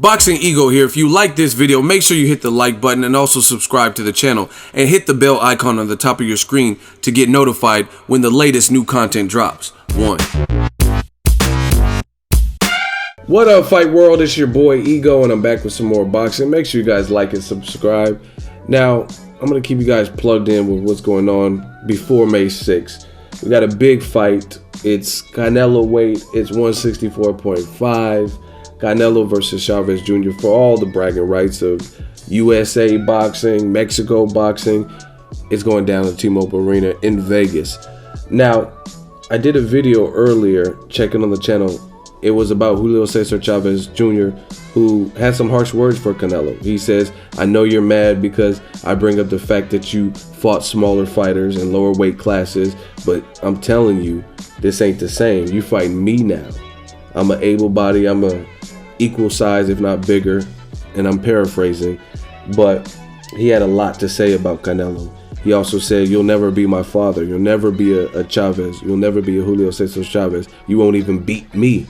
Boxing Ego here. If you like this video, make sure you hit the like button and also subscribe to the channel and hit the bell icon on the top of your screen to get notified when the latest new content drops. What up, Fight World? It's your boy Ego and I'm back with some more boxing. Make sure you guys like and subscribe. Now, I'm going to keep you guys plugged in with what's going on before May 6th. We got a big fight. It's CaneloWeight. It's 164.5. Canelo versus Chavez Jr. for all the bragging rights of USA boxing, Mexico boxing. It's going down at T-Mobile Arena in Vegas. Now, I did a video earlier checking on the channel. It was about Julio Cesar Chavez Jr., who had some harsh words for Canelo. He says, I know you're mad because I bring up the fact that you fought smaller fighters in lower weight classes, but I'm telling you, this ain't the same. You fighting me now. I'm an able body, I'm a equal size, if not bigger, and I'm paraphrasing, but he had a lot to say about Canelo. He also said, you'll never be my father. You'll never be a Chavez. You'll never be a Julio Cesar Chavez. You won't even beat me.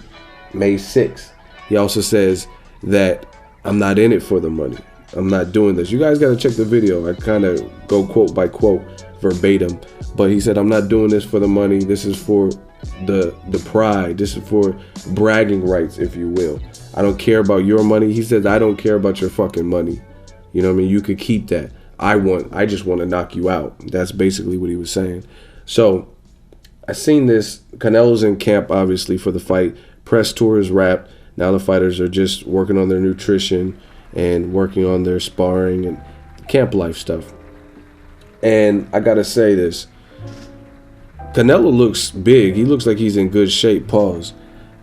May 6th. He also says that I'm not in it for the money. I'm not doing this. You guys got to check the video. I kind of go quote by quote verbatim, but he said, I'm not doing this for the money. This is for the pride. This is for bragging rights, if you will. I don't care about your money. He says, I don't care about your fucking money. You know what I mean? You could keep that. I just want to knock you out. That's basically what he was saying. So I seen this. Canelo's in camp, obviously, for the fight. Press tour is wrapped. Now the fighters are just working on their nutrition and working on their sparring and camp life stuff. And I got to say this. Canelo looks big. He looks like he's in good shape. Pause.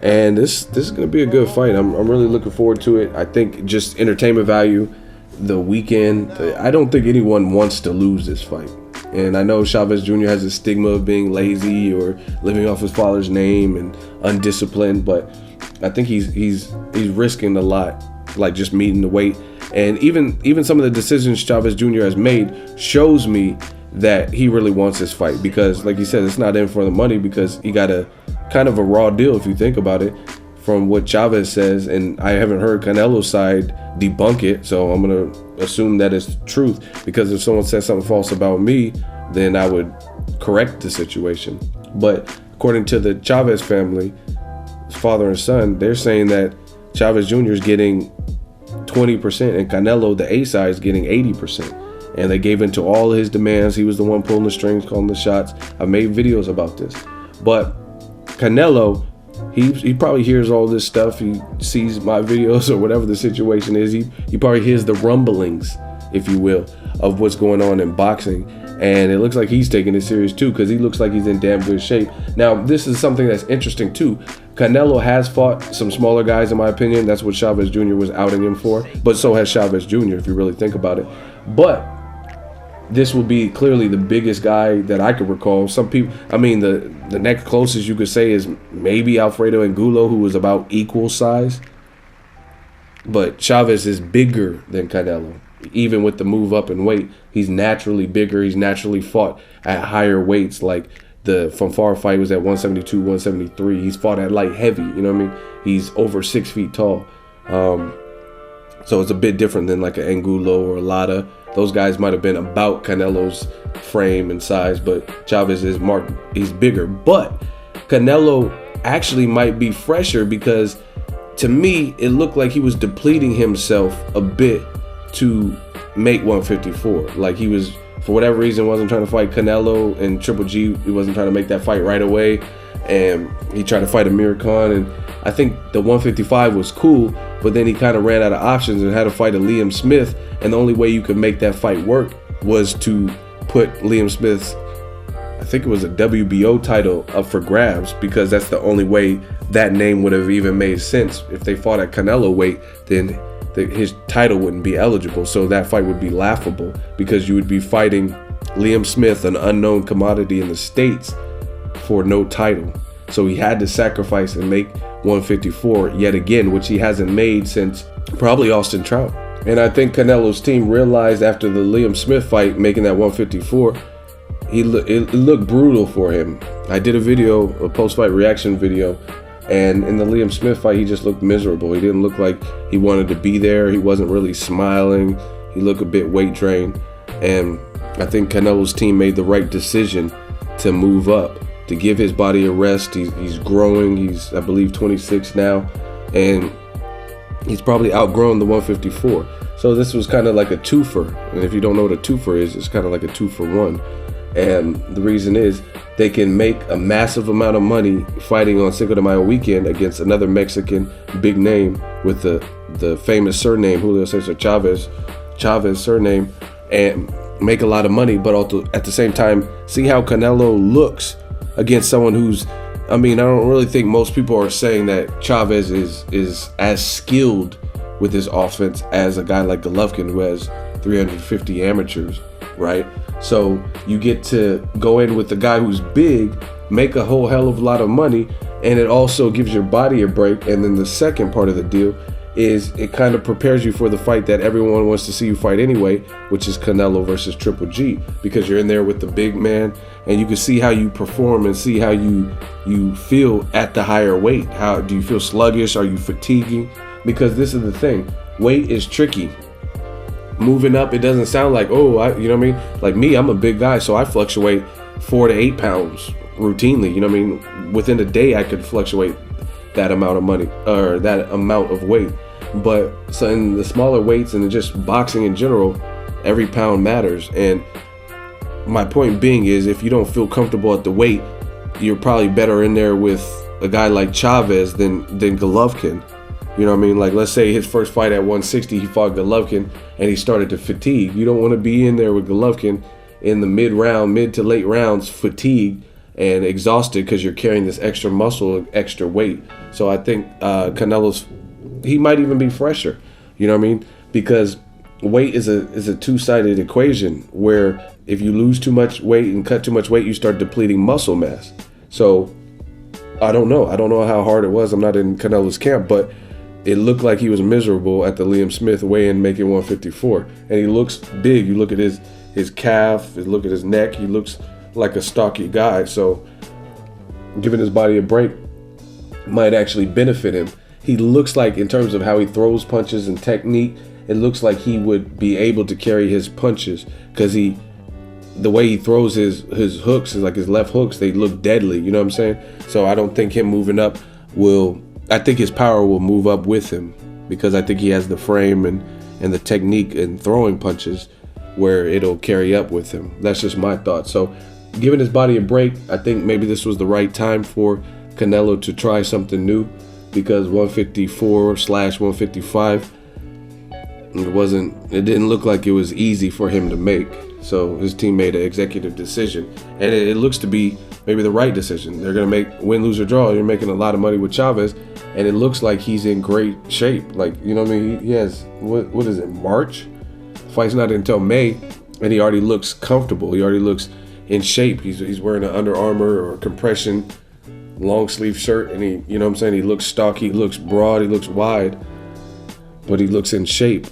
And this is going to be a good fight. I'm really looking forward to it. I think just entertainment value, the weekend. I don't think anyone wants to lose this fight. And I know Chavez Jr. has a stigma of being lazy or living off his father's name and undisciplined, but I think he's risking a lot, like just meeting the weight. And even some of the decisions Chavez Jr. has made shows me that he really wants this fight, because like you said, it's not in for the money, because he got a kind of a raw deal if you think about it from what Chavez says, and I haven't heard Canelo's side debunk it, so I'm gonna assume that it's truth, because if someone says something false about me, then I would correct the situation. But according to the Chavez family, his father and son, they're saying that Chavez Jr. is getting 20% and Canelo, the A side, is getting 80%. And they gave in to all of his demands. He was the one pulling the strings, calling the shots. I made videos about this. But Canelo, he probably hears all this stuff. He sees my videos or whatever the situation is. He probably hears the rumblings, if you will, of what's going on in boxing. And it looks like he's taking it serious too, because he looks like he's in damn good shape. Now, this is something that's interesting too. Canelo has fought some smaller guys, in my opinion. That's what Chavez Jr. was outing him for. But so has Chavez Jr., if you really think about it. But this will be clearly the biggest guy that I could recall. Some people, I mean, the next closest you could say is maybe Alfredo Angulo, who was about equal size. But Chavez is bigger than Canelo. Even with the move up in weight, he's naturally bigger. He's naturally fought at higher weights. Like the Fanfare fight was at 172, 173. He's fought at light heavy. You know what I mean? He's over 6 feet tall. So it's a bit different than like an Angulo or a Lada. Those guys might have been about Canelo's frame and size, but Chavez is marked. He's bigger. But Canelo actually might be fresher, because to me, it looked like he was depleting himself a bit to make 154. Like he was, for whatever reason, wasn't trying to fight Canelo and Triple G. He wasn't trying to make that fight right away, and he tried to fight Amir Khan. And I think the 155 was cool, but then he kind of ran out of options and had to fight a Liam Smith. And the only way you could make that fight work was to put Liam Smith's, I think it was a WBO title, up for grabs, because that's the only way that name would have even made sense. If they fought at Canelo weight, then his title wouldn't be eligible. So that fight would be laughable, because you would be fighting Liam Smith, an unknown commodity in the States, for no title. So he had to sacrifice and make 154 yet again, which he hasn't made since probably Austin Trout. And I think Canelo's team realized after the Liam Smith fight, making that 154, it looked brutal for him. I did a video, a post-fight reaction video, And in the Liam Smith fight, he just looked miserable. He didn't look like he wanted to be there. He wasn't really smiling. He looked a bit weight drained. And I think Canelo's team made the right decision to move up, to give his body a rest. He's growing. He's, I believe, 26 now. And he's probably outgrown the 154. So this was kind of like a twofer. And if you don't know what a twofer is, it's kind of like a 2-for-1. And the reason is they can make a massive amount of money fighting on Cinco de Mayo weekend against another Mexican big name with the famous surname, Julio Cesar Chavez surname, and make a lot of money, but also at the same time see how Canelo looks against someone who's, I mean, I don't really think most people are saying that Chavez is as skilled with his offense as a guy like Golovkin, who has 350 amateurs, right? So you get to go in with the guy who's big, make a whole hell of a lot of money, and it also gives your body a break. And then the second part of the deal is it kind of prepares you for the fight that everyone wants to see you fight anyway, which is Canelo versus Triple G, because you're in there with the big man and you can see how you perform and see how you feel at the higher weight. How do you feel? Sluggish? Are you fatiguing? Because this is the thing, weight is tricky. Moving up, it doesn't sound like, oh, you know what I mean? Like me, I'm a big guy, so I fluctuate 4 to 8 pounds routinely. You know what I mean? Within a day, I could fluctuate that amount of money or that amount of weight. But so in the smaller weights and just boxing in general, every pound matters. And my point being is, if you don't feel comfortable at the weight, you're probably better in there with a guy like Chavez than Golovkin. You know what I mean? Like, let's say his first fight at 160, he fought Golovkin and he started to fatigue. You don't want to be in there with Golovkin in the mid to late rounds, fatigued and exhausted because you're carrying this extra muscle and extra weight. So I think Canelo's, he might even be fresher. You know what I mean? Because weight is a two-sided equation where if you lose too much weight and cut too much weight, you start depleting muscle mass. So I don't know how hard it was. I'm not in Canelo's camp, but it looked like he was miserable at the Liam Smith weigh-in, making 154. And he looks big. You look at his calf, you look at his neck, he looks like a stocky guy. So giving his body a break might actually benefit him. He looks like, in terms of how he throws punches and technique, it looks like he would be able to carry his punches, because the way he throws his hooks, is like his left hooks, they look deadly. You know what I'm saying? So I don't think him moving up I think his power will move up with him, because I think he has the frame and the technique and throwing punches where it'll carry up with him. That's just my thought. So giving his body a break, I think maybe this was the right time for Canelo to try something new, because 154/155, it didn't look like it was easy for him to make. So his team made an executive decision, and it looks to be maybe the right decision. They're going to make win, lose, or draw. You're making a lot of money with Chavez, and it looks like he's in great shape. Like, you know what I mean? He has, what is it, March? The fight's not until May, and he already looks comfortable. He already looks in shape. He's wearing an Under Armour or compression long sleeve shirt, and he, you know what I'm saying? He looks stocky, he looks broad, he looks wide, but he looks in shape.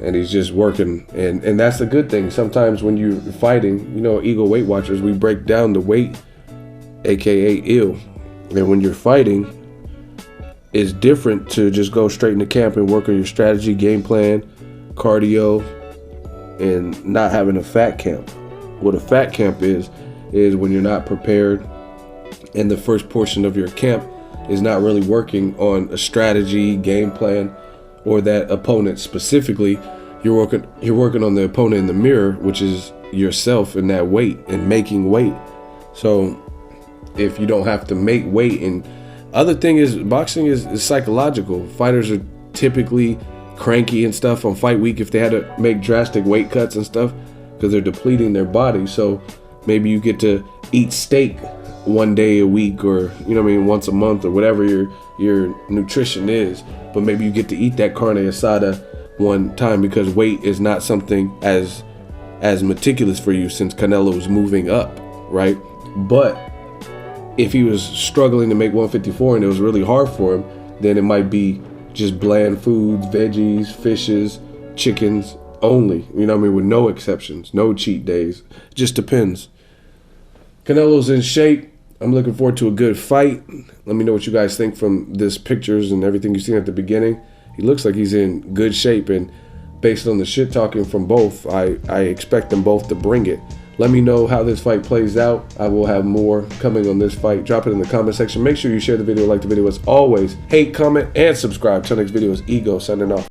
And he's just working, and that's the good thing. Sometimes when you're fighting, you know, Eagle Weight Watchers, we break down the weight, aka ill. And when you're fighting, it's different to just go straight into camp and work on your strategy, game plan, cardio, and not having a fat camp. What a fat camp is when you're not prepared, and the first portion of your camp is not really working on a strategy, game plan, or that opponent specifically. You're working on the opponent in the mirror, which is yourself, and that weight and making weight. So if you don't have to make weight, and other thing is, boxing is psychological. Fighters are typically cranky and stuff on fight week if they had to make drastic weight cuts and stuff, because they're depleting their body. So maybe you get to eat steak one day a week, or, you know what I mean, once a month, or whatever your nutrition is. But maybe you get to eat that carne asada one time, because weight is not something as meticulous for you, since Canelo is moving up, right? But if he was struggling to make 154 and it was really hard for him, then it might be just bland foods, veggies, fishes, chickens only, you know what I mean, with no exceptions, no cheat days. Just depends. Canelo's in shape. I'm looking forward to a good fight. Let me know what you guys think from this pictures and everything you've seen at the beginning. He looks like he's in good shape, and based on the shit talking from both, I expect them both to bring it. Let me know how this fight plays out. I will have more coming on this fight. Drop it in the comment section. Make sure you share the video, like the video. As always, hate, comment, and subscribe. Till next video is Ego signing off.